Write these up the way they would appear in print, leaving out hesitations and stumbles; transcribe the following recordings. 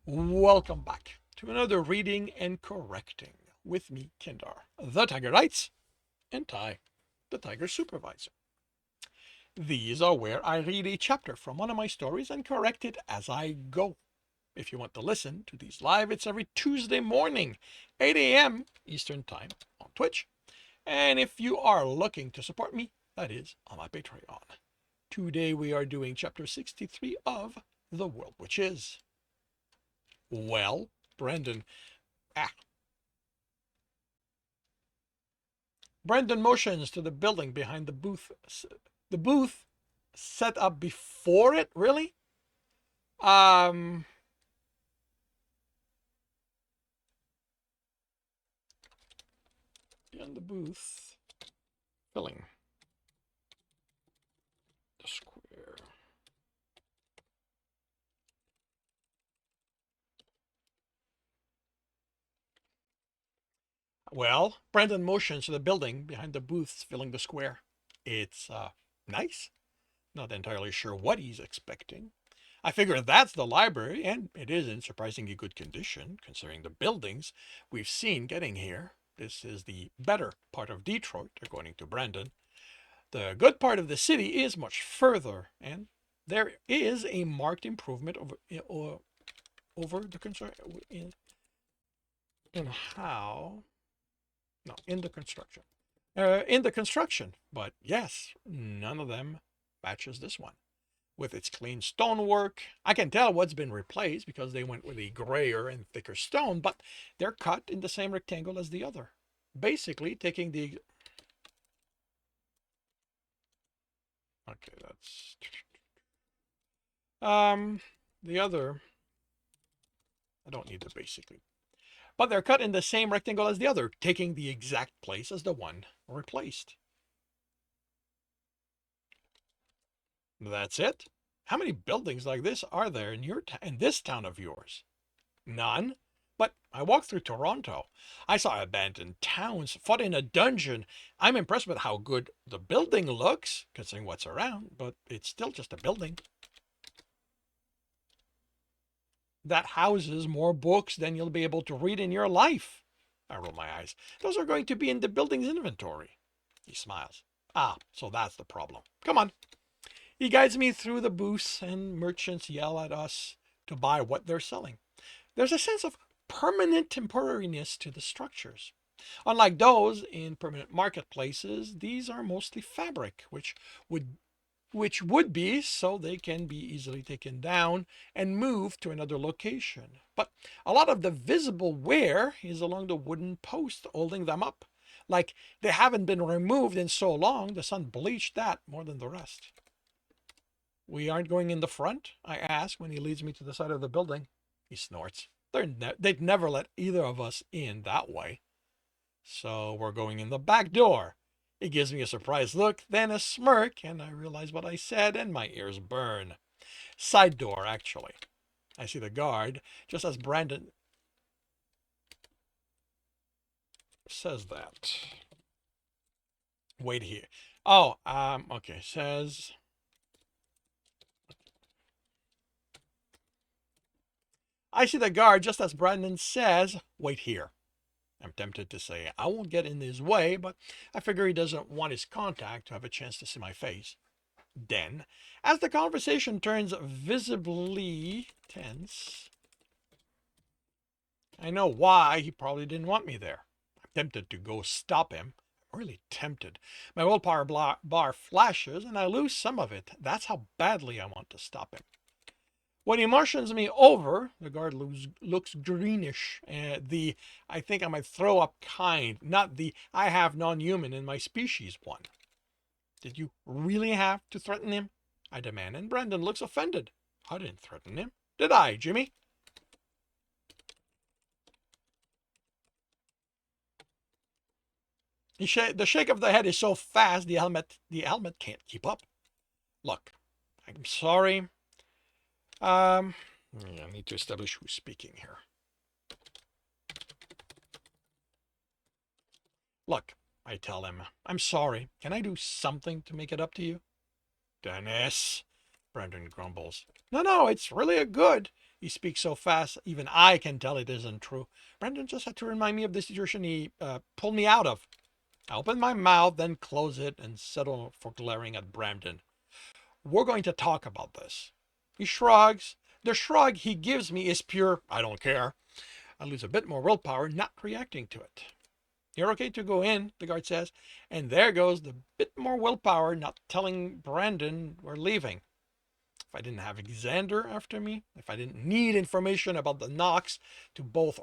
Welcome back to another reading and correcting with me, Kendar, the Tiger Knights, and Ty, the Tiger Supervisor. These are where I read a chapter from one of my stories and correct it as I go. If you want to listen to these live, it's every Tuesday morning, 8 a.m. Eastern Time on Twitch. And if you are looking to support me, that is on my Patreon. Today we are doing chapter 63 of The World Which Is. Well, Brendan. Ah. Brendan motions to the building behind the booth. The booth set up before it, really? Um, Behind the booth, filling the square. Well, Brendan motions to the building behind the booths filling the square. It's nice. Not entirely sure what he's expecting. I figure that's the library, and it is in surprisingly good condition, considering the buildings we've seen getting here. This is the better part of Detroit, according to Brendan. The good part of the city is much further, and there is a marked improvement over the construction in how no in the construction but yes, none of them matches this one with its clean stonework. I can tell what's been replaced because they went with a grayer and thicker stone, but they're cut in the same rectangle as the other, basically taking the okay, that's the other. I don't need the basically. But they're cut in the same rectangle as the other, taking the exact place as the one replaced. That's it. How many buildings like this are there in this town of yours? None. But I walked through Toronto. I saw abandoned towns, fought in a dungeon. I'm impressed with how good the building looks, considering what's around, but it's still just a building that houses more books than you'll be able to read in your life. I roll my eyes. Those are going to be in the building's inventory. He smiles. Ah, so that's the problem. Come on. He guides me through the booths, and merchants yell at us to buy what they're selling. There's a sense of permanent temporariness to the structures. Unlike those in permanent marketplaces, these are mostly fabric, would which would be so they can be easily taken down and moved to another location. But a lot of the visible wear is along the wooden post holding them up. Like they haven't been removed in so long, the sun bleached that more than the rest. We aren't going in the front? I ask when he leads me to the side of the building. He snorts. They'd never let either of us in that way. So we're going in the back door. He gives me a surprised look, then a smirk, and I realize what I said, and my ears burn. Side door, actually. I see the guard, just as Brandon says that. Wait here. Oh, okay, says... I see the guard, just as Brandon says, wait here. I'm tempted to say I won't get in his way, but I figure he doesn't want his contact to have a chance to see my face. Then, as the conversation turns visibly tense, I know why he probably didn't want me there. I'm tempted to go stop him. I'm really tempted. My willpower bar flashes and I lose some of it. That's how badly I want to stop him. When he motions me over, the guard looks greenish. The I think I might throw up kind, not the I have non-human in my species one. Did you really have to threaten him? I demand, and Brendan looks offended. I didn't threaten him. Did I, Jimmy? The shake of the head is so fast the helmet can't keep up. Look, I'm sorry. I need to establish who's speaking here. Look, I tell him, I'm sorry. Can I do something to make it up to you? Dennis, Brendan grumbles. No, it's really a good. He speaks so fast, even I can tell it isn't true. Brandon just had to remind me of the situation he pulled me out of. I opened my mouth, then closed it and settled for glaring at Brandon. We're going to talk about this. He shrugs. The shrug he gives me is pure, I don't care. I lose a bit more willpower not reacting to it. You're okay to go in, the guard says, and there goes the bit more willpower not telling Brandon we're leaving. If I didn't have Xander after me, if I didn't need information about the Knox to both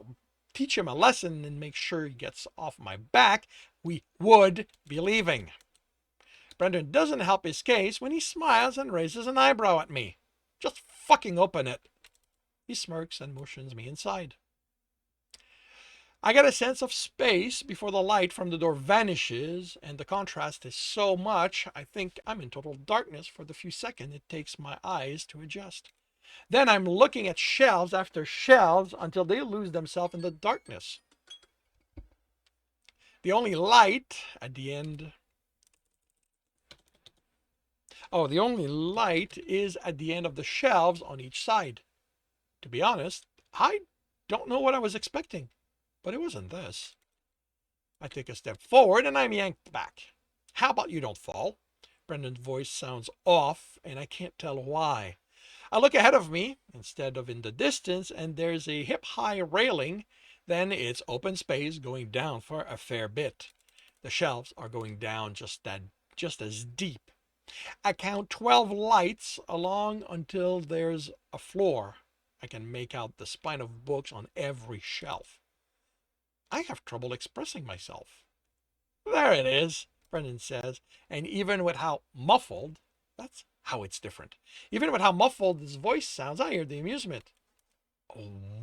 teach him a lesson and make sure he gets off my back, we would be leaving. Brandon doesn't help his case when he smiles and raises an eyebrow at me. Just fucking open it. He smirks and motions me inside. I get a sense of space before the light from the door vanishes, and the contrast is so much, I think I'm in total darkness for the few seconds it takes my eyes to adjust. Then I'm looking at shelves after shelves until they lose themselves in the darkness. The only light at the end. The only light is at the end of the shelves on each side. To be honest, I don't know what I was expecting, but it wasn't this. I take a step forward and I'm yanked back. How about you don't fall? Brendan's voice sounds off and I can't tell why. I look ahead of me instead of in the distance and there's a hip-high railing. Then it's open space going down for a fair bit. The shelves are going down just as deep. I count 12 lights along until there's a floor. I can make out the spine of books on every shelf. I have trouble expressing myself. There it is, Brendan says, and even with how muffled, that's how it's different. Even with how muffled his voice sounds, I hear the amusement.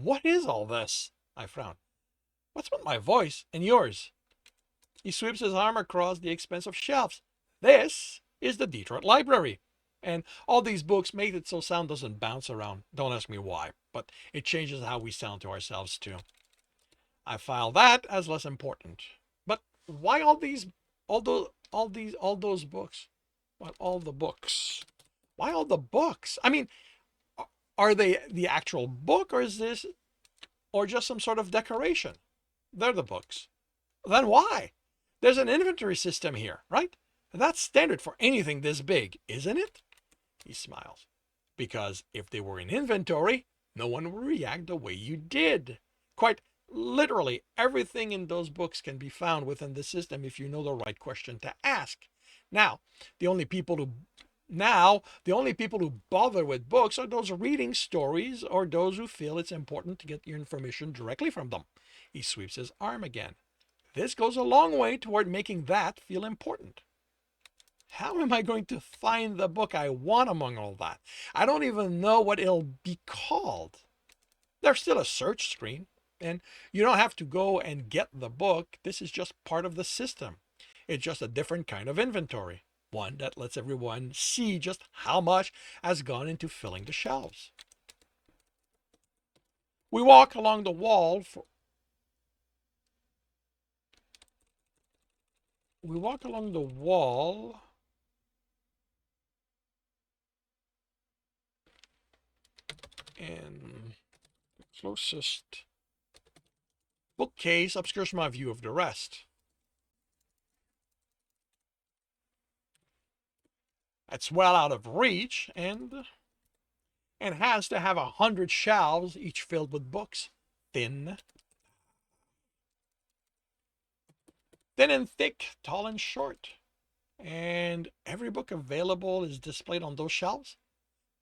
What is all this? I frown. What's with my voice and yours? He sweeps his arm across the expanse of shelves. This is the Detroit Library. And all these books make it so sound doesn't bounce around. Don't ask me why, but it changes how we sound to ourselves too. I file that as less important. But why all those books? What all the books? Why all the books? I mean, are they the actual book or is this or just some sort of decoration? They're the books. Then why? There's an inventory system here, right? That's standard for anything this big, isn't it? He smiles. Because if they were in inventory, no one would react the way you did. Quite literally, everything in those books can be found within the system if you know the right question to ask. Now, the only people who bother with books are those reading stories or those who feel it's important to get your information directly from them. He sweeps his arm again. This goes a long way toward making that feel important. How am I going to find the book I want among all that? I don't even know what it'll be called. There's still a search screen, and you don't have to go and get the book. This is just part of the system. It's just a different kind of inventory, one that lets everyone see just how much has gone into filling the shelves. We walk along the wall and the closest bookcase obscures my view of the rest. It's well out of reach and has to have 100 shelves, each filled with books. Thin and thick, tall and short. And every book available is displayed on those shelves?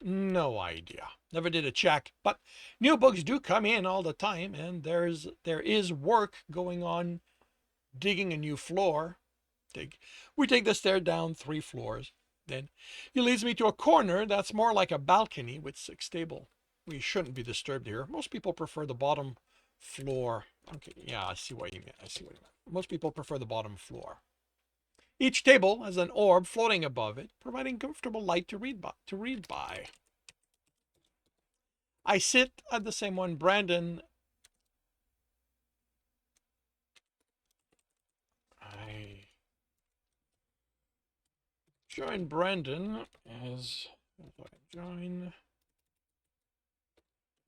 No idea. Never did a check. But new books do come in all the time, and there is work going on digging a new floor. We take the stair down 3 floors. Then he leads me to a corner that's more like a balcony with 6 tables. We shouldn't be disturbed here. Most people prefer the bottom floor. Okay, yeah, I see what you mean. Most people prefer the bottom floor. Each table has an orb floating above it, providing comfortable light to read by. I sit at the same one Brandon. I join Brandon as I join.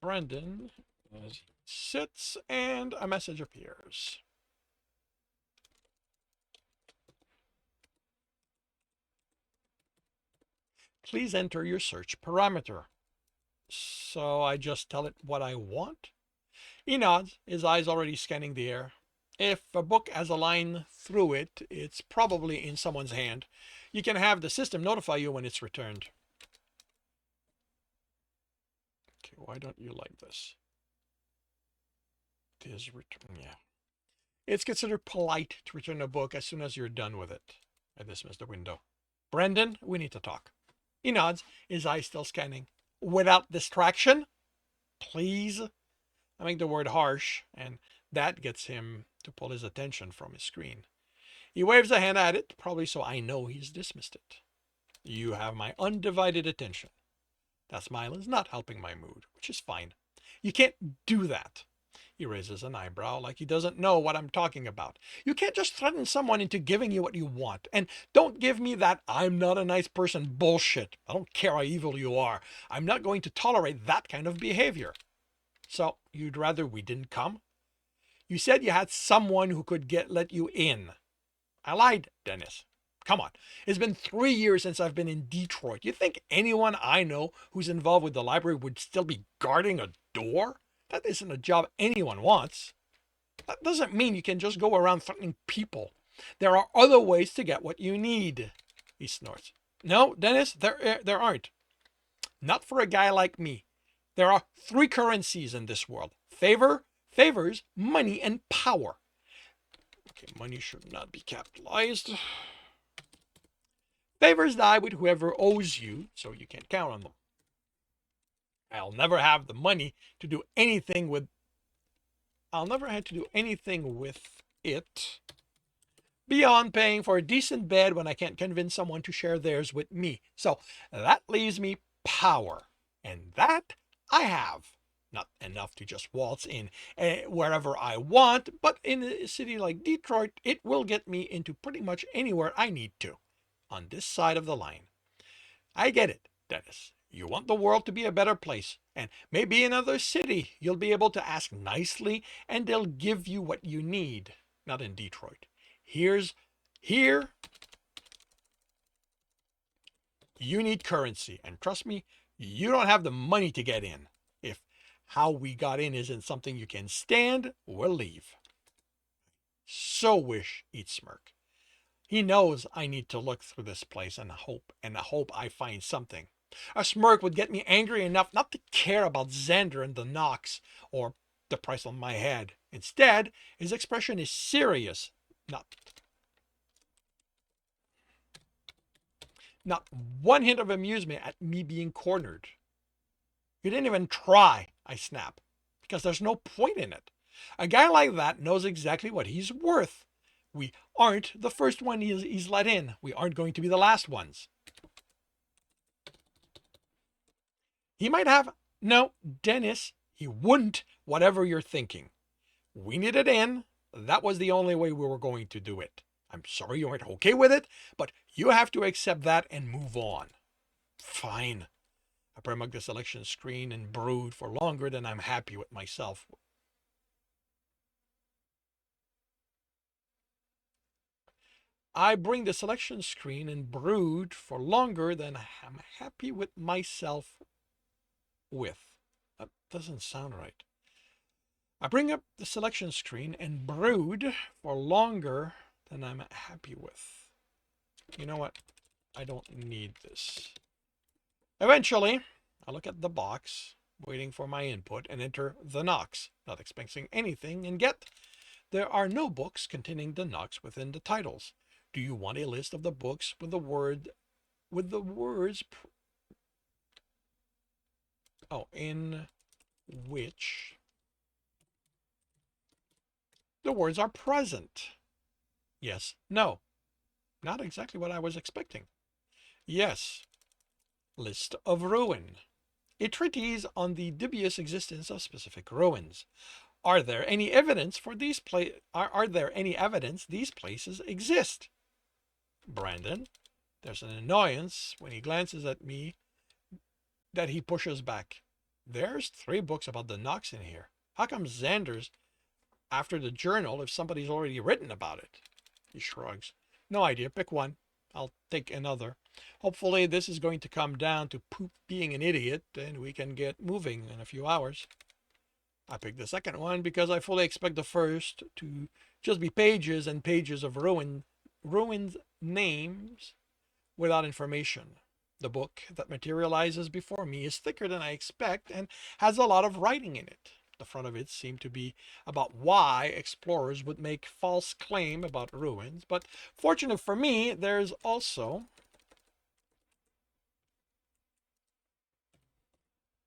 Brendan as he sits, and a message appears. Please enter your search parameter. So I just tell it what I want? He nods, his eyes already scanning the air. If a book has a line through it, it's probably in someone's hand. You can have the system notify you when it's returned. Okay, why don't you like this? It is return, yeah. It's considered polite to return a book as soon as you're done with it. I dismiss the window. Brendan, we need to talk. He nods, his eyes still scanning. Without distraction? Please? I make the word harsh, and that gets him to pull his attention from his screen. He waves a hand at it, probably so I know he's dismissed it. You have my undivided attention. That smile is not helping my mood, which is fine. You can't do that. He raises an eyebrow like he doesn't know what I'm talking about. You can't just threaten someone into giving you what you want. And don't give me that I'm not a nice person bullshit. I don't care how evil you are. I'm not going to tolerate that kind of behavior. So you'd rather we didn't come? You said you had someone who could let you in. I lied, Dennis. Come on. It's been 3 years since I've been in Detroit. You think anyone I know who's involved with the library would still be guarding a door? That isn't a job anyone wants. That doesn't mean you can just go around threatening people. There are other ways to get what you need. He snorts. No, Dennis, there aren't. Not for a guy like me. There are 3 currencies in this world. Favors, money, and power. Okay, money should not be capitalized. Favors die with whoever owes you, so you can't count on them. I'll never have the money to do anything with it beyond paying for a decent bed when I can't convince someone to share theirs with me. So that leaves me power. And that I have. Not enough to just waltz in wherever I want, but in a city like Detroit, it will get me into pretty much anywhere I need to. On this side of the line. I get it, Dennis. You want the world to be a better place, and maybe in another city you'll be able to ask nicely and they'll give you what you need. Not in Detroit. Here, you need currency, and trust me, you don't have the money to get in. If how we got in isn't something you can stand, we'll leave. So wish he'd smirk. He knows I need to look through this place and hope I find something. A smirk would get me angry enough not to care about Xander and the Knox or the price on my head. Instead, his expression is serious, not one hint of amusement at me being cornered. You didn't even try, I snap, because there's no point in it. A guy like that knows exactly what he's worth. We aren't the first one he's let in. We aren't going to be the last ones. He might have. No, Dennis, he wouldn't, whatever you're thinking. We needed in. That was the only way we were going to do it. I'm sorry you aren't okay with it, but you have to accept that and move on. Fine. I permug the selection screen and brood for longer than I'm happy with myself. I bring the selection screen and brood for longer than I'm happy with myself with. That doesn't sound right. I bring up the selection screen and brood for longer than I'm happy with. You know what? I don't need this. Eventually, I look at the box, waiting for my input, and enter the Knox, not expecting anything, and get there are no books containing the Knox within the titles. Do you want a list of the books with the words in which the words are present? Yes, no. Not exactly what I was expecting. Yes. List of ruin. A treatise on the dubious existence of specific ruins. Are there any evidence these places exist? Brandon. There's an annoyance when he glances at me that he pushes back. There's 3 books about the Knox in here. How come Xander's after the journal if somebody's already written about it? He shrugs. No idea. Pick one. I'll take another. Hopefully this is going to come down to Poop being an idiot and we can get moving in a few hours. I picked the second one because I fully expect the first to just be pages and pages of ruined names without information. The book that materializes before me is thicker than I expect and has a lot of writing in it. The front of it seemed to be about why explorers would make false claim about ruins, but fortunate for me, there's also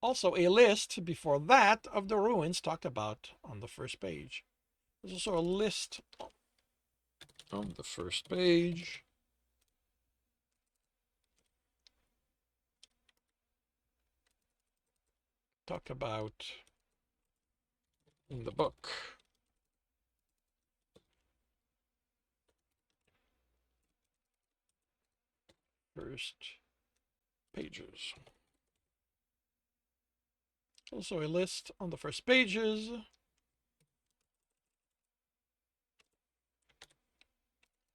a list before that of the ruins talked about on the first page. There's also a list on the first page. Talked about in the book. First pages. Also a list on the first pages.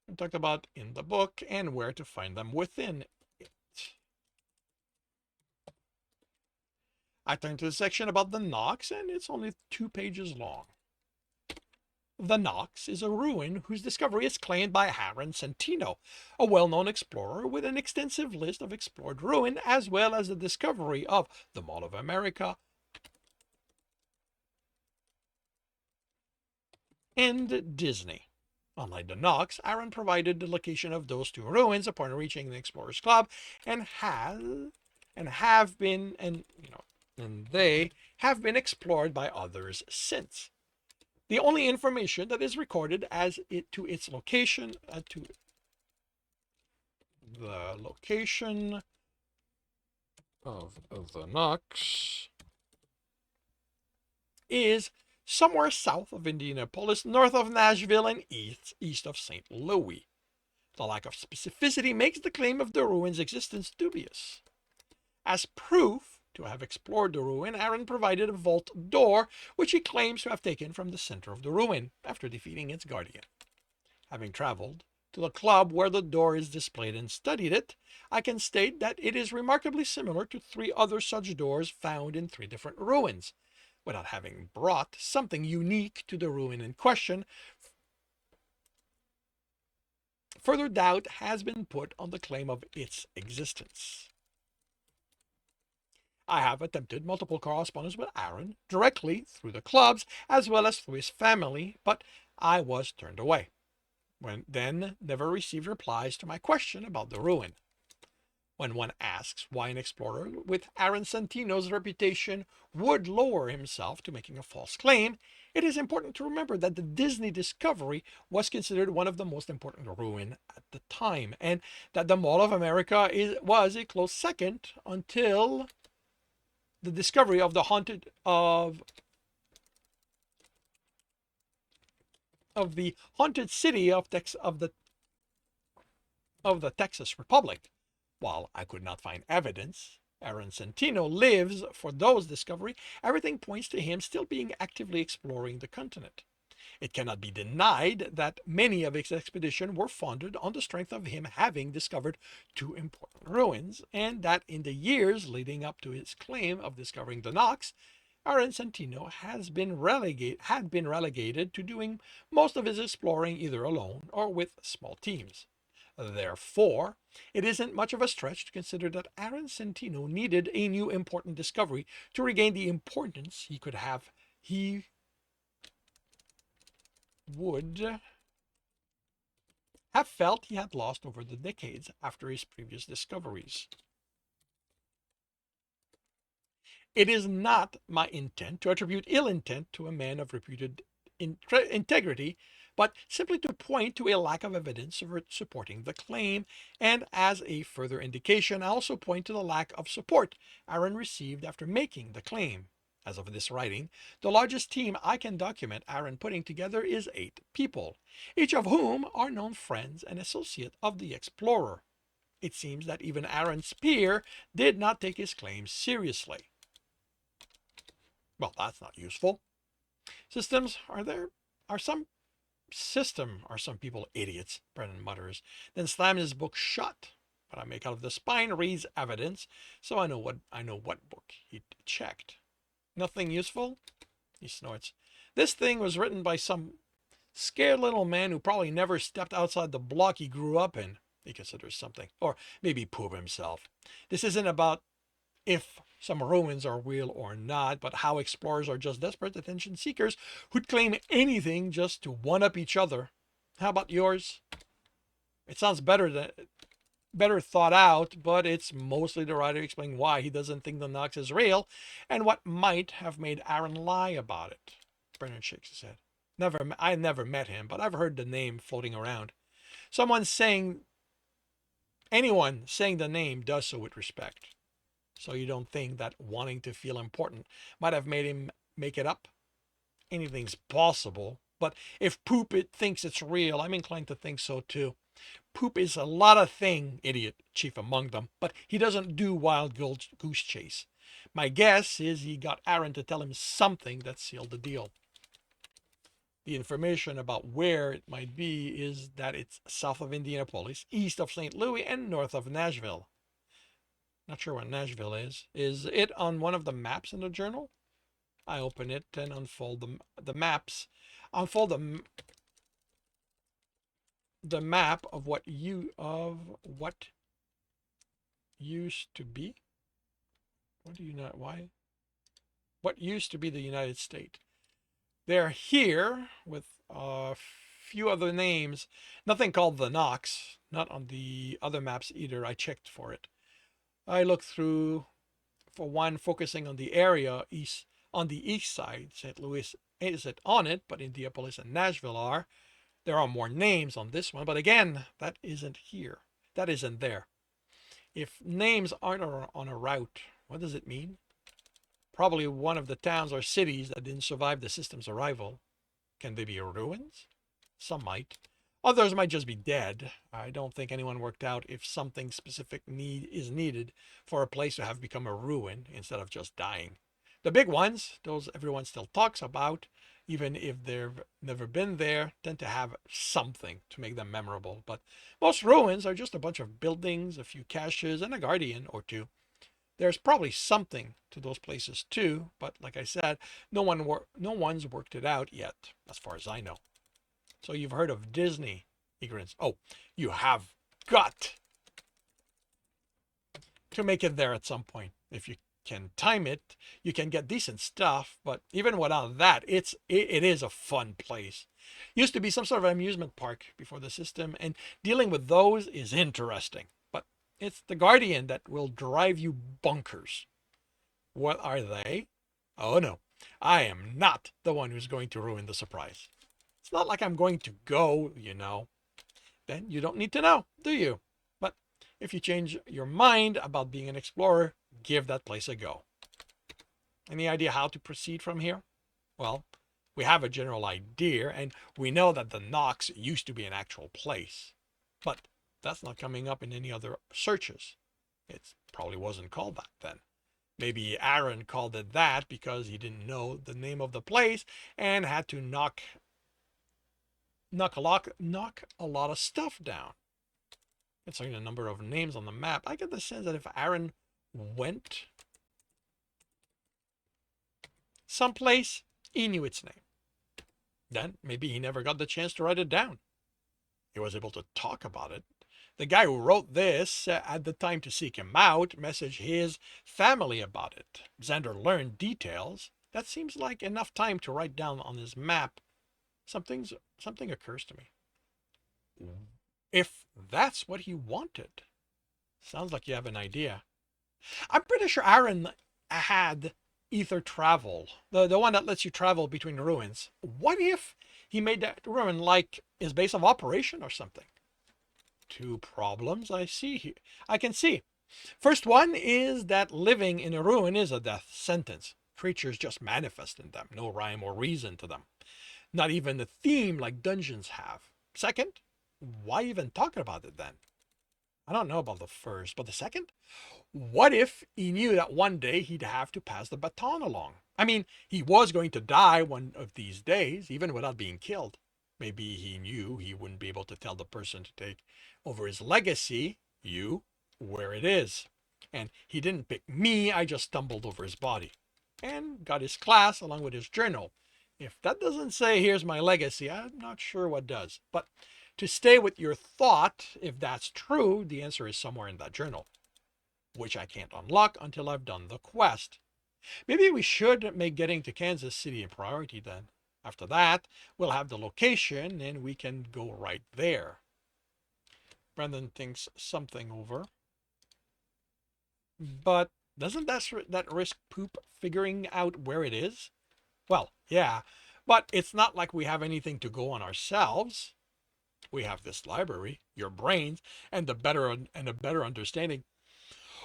And talked about in the book and where to find them within it. I turned to the section about the Knox and it's only 2 pages long. The Knox is a ruin whose discovery is claimed by Aaron Centino, a well-known explorer with an extensive list of explored ruin, as well as the discovery of the Mall of America and Disney. Unlike the Knox, Aaron provided the location of those 2 ruins upon reaching the Explorers Club and they have been explored by others since. The only information that is recorded as it to its location to the location of the Knox is somewhere south of Indianapolis, north of Nashville, and east of St. Louis. The lack of specificity makes the claim of the ruin's existence dubious. As proof to have explored the ruin, Aaron provided a vault door, which he claims to have taken from the center of the ruin after defeating its guardian. Having traveled to the club where the door is displayed and studied it, I can state that it is remarkably similar to 3 other such doors found in 3 different ruins. Without having brought something unique to the ruin in question, further doubt has been put on the claim of its existence. I have attempted multiple correspondence with Aaron, directly through the clubs as well as through his family, but I was turned away. Then never received replies to my question about the ruin. When one asks why an explorer with Aaron Centino's reputation would lower himself to making a false claim, it is important to remember that the Disney discovery was considered one of the most important ruins at the time, and that the Mall of America was a close second until the discovery of the haunted city of the Texas Republic. While I could not find evidence Aaron Centino lives for those discovery, everything points to him still being actively exploring the continent. It cannot be denied that many of his expeditions were founded on the strength of him having discovered 2 important ruins, and that in the years leading up to his claim of discovering the Knox, Aaron Centino had been relegated to doing most of his exploring either alone or with small teams. Therefore, it isn't much of a stretch to consider that Aaron Centino needed a new important discovery to regain the importance he would have felt he had lost over the decades after his previous discoveries. It is not my intent to attribute ill intent to a man of reputed integrity, but simply to point to a lack of evidence supporting the claim, and as a further indication, I also point to the lack of support Aaron received after making the claim. As of this writing, the largest team I can document Aaron putting together is 8 people, each of whom are known friends and associates of the explorer. It seems that even Aaron's peer did not take his claims seriously. Well, that's not useful. Systems are there are some system are some people idiots, Brennan mutters, then slams his book shut. What I make out of the spine reads evidence, so I know what book he checked. Nothing useful? He snorts. This thing was written by some scared little man who probably never stepped outside the block he grew up in. He considers something. Or maybe Poop himself. This isn't about if some ruins are real or not, but how explorers are just desperate attention seekers who'd claim anything just to one up each other. How about yours? It sounds better thought out, but it's mostly the writer explaining why he doesn't think the Nox is real and what might have made Aaron lie about it. Brennan shakes his head. I never met him, but I've heard the name floating around. Someone saying, anyone saying the name does so with respect. So you don't think that wanting to feel important might have made him make it up? Anything's possible. But if Poop thinks it's real, I'm inclined to think so too. Poop is a lot of thing, idiot chief among them, but he doesn't do wild goose chase. My guess is he got Aaron to tell him something that sealed the deal. The information about where it might be is that it's south of Indianapolis, east of St. Louis, and north of Nashville. Not sure what Nashville is. Is it on one of the maps in the journal? I open it and unfold the maps. Unfold the map of what used to be. What do you not? Why? What used to be the United States? They're here with a few other names. Nothing called the Knox. Not on the other maps either. I checked for it. I looked through, for one, focusing on the area east on the east side. St. Louis isn't on it, but Indianapolis and Nashville are. There are more names on this one, but again, that isn't here. That isn't there. If names aren't on a route, what does it mean? Probably one of the towns or cities that didn't survive the system's arrival. Can they be ruins? Some might. Others might just be dead. I don't think anyone worked out if something specific is needed for a place to have become a ruin instead of just dying. The big ones, those everyone still talks about, even if they've never been there, tend to have something to make them memorable. But most ruins are just a bunch of buildings, a few caches, and a guardian or two. There's probably something to those places too, but like I said, no one's worked it out yet, as far as I know. So you've heard of Disney, he grins. Oh, you have got to make it there at some point. If you can time it, you can get decent stuff, but even without that, it is a fun place. Used to be some sort of amusement park before the system, and dealing with those is interesting. But it's the Guardian that will drive you bonkers. What are they? Oh no, I am not the one who's going to ruin the surprise. It's not like I'm going to go, you know. Then you don't need to know, do you? But if you change your mind about being an explorer, give that place a go. Any idea how to proceed from here? Well, we have a general idea, and we know that the Knox used to be an actual place. But that's not coming up in any other searches. It probably wasn't called that then. Maybe Aaron called it that because he didn't know the name of the place and had to knock a lot of stuff down. Considering the number of names on the map, I get the sense that if Aaron went someplace, he knew its name. Then maybe he never got the chance to write it down. He was able to talk about it. The guy who wrote this had the time to seek him out, message his family about it. Xander learned details. That seems like enough time to write down on his map. Something occurs to me. If that's what he wanted, sounds like you have an idea. I'm pretty sure Aaron had ether travel, the one that lets you travel between ruins. What if he made that ruin like his base of operation or something? Two problems I can see. First one is that living in a ruin is a death sentence. Creatures just manifest in them, no rhyme or reason to them. Not even a theme like dungeons have. Second, why even talk about it then? I don't know about the first, but the second? What if he knew that one day he'd have to pass the baton along? I mean, he was going to die one of these days, even without being killed. Maybe he knew he wouldn't be able to tell the person to take over his legacy, you, where it is. And he didn't pick me, I just stumbled over his body. And got his class along with his journal. If that doesn't say, here's my legacy, I'm not sure what does. But to stay with your thought, if that's true, the answer is somewhere in that journal, which I can't unlock until I've done the quest. Maybe we should make getting to Kansas City a priority then. After that, we'll have the location and we can go right there. Brendan thinks something over. But doesn't that risk poop figuring out where it is? Well, yeah, but it's not like we have anything to go on ourselves. We have this library, your brains, and a better understanding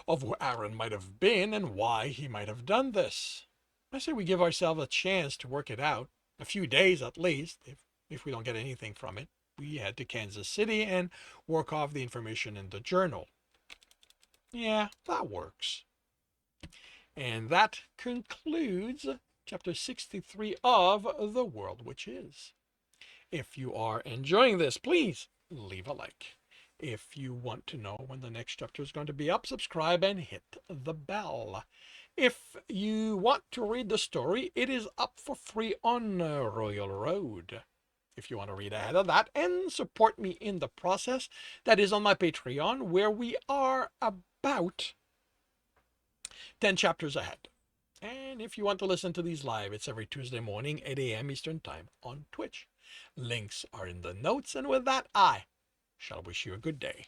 of where Aaron might have been and why he might have done this. I say we give ourselves a chance to work it out, a few days at least. If we don't get anything from it, we head to Kansas City and work off the information in the journal. Yeah, that works. And that concludes chapter 63 of The World Which Is. If you are enjoying this, please leave a like. If you want to know when the next chapter is going to be up, subscribe and hit the bell. If you want to read the story, it is up for free on Royal Road. If you want to read ahead of that and support me in the process, that is on my Patreon, where we are about 10 chapters ahead. And if you want to listen to these live, it's every Tuesday morning, 8 a.m. Eastern Time on Twitch. Links are in the notes, and with that, I shall wish you a good day.